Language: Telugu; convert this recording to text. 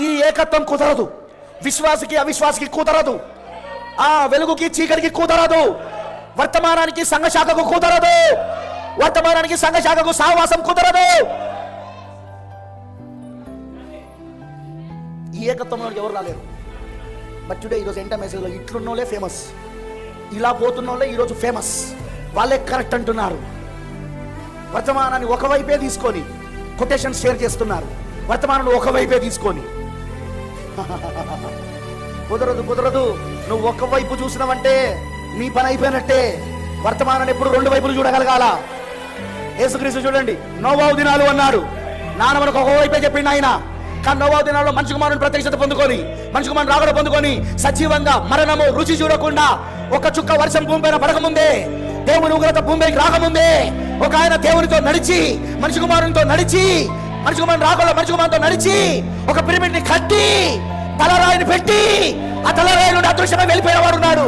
ఈ ఏకత్వం కుదరదు. విశ్వాసికి అవిశ్వాసికి కుదరదు. ఆ వెలుగుకి చీకటికి కుదరదు. వర్తమానానికి సంఘశాఖకు కుదరదు. వర్తమానానికి సంఘశాఖకు సహవాసం కుదరదు. ఈ ఏకత్వంలో ఎవరు రాలేరు. బట్ టుడే ఈరోజు ఎంట మెసేజ్లో ఇట్లున్నోళ్ళే ఫేమస్, ఇలా పోతున్నోళ్ళే ఈరోజు ఫేమస్, వాళ్ళే కరెక్ట్ అంటున్నారు. వర్తమానాన్ని ఒకవైపే తీసుకొని కొటేషన్ షేర్ చేస్తున్నారు. వర్తమానాన్ని ఒకవైపే తీసుకొని కుదరదు కుదరదు. నువ్వు ఒకవైపు చూసినావంటే నీ పని అయిపోయినట్టే. వర్తమానాన్ని ఎప్పుడు రెండు వైపులు చూడగలగాల. యేసుక్రీస్తు చూడండి, నోవాహు దినాలు అన్నాడు. నాన్న మనకు ఒకవైపే చెప్పిండు ఆయన. కానీ నోవాహు దినాల్లో మనిషి కుమారుని ప్రత్యక్షత పొందుకొని, మనిషి కుమారుని రాకడ పొందుకొని సజీవంగా మరణము రుచి చూడకుండా ఒక చుక్క వర్షం భూమి పైన పడకముందే, దేవుని ఉగ్రత భూమికి రాకముందే ఒక ఆయన దేవునితో నడిచి, మనిషి కుమారునితో నడిచి, మనిషి కుమారుని రాకడలో మనిషి కుమారునితో నడిచి ఒక పిరమిడ్ ని కట్టి తలరాయిని పెట్టి ఆ తలరాయి నుండి అదృశ్యమై వెళ్ళిపోయిన వాడు ఉన్నాడు.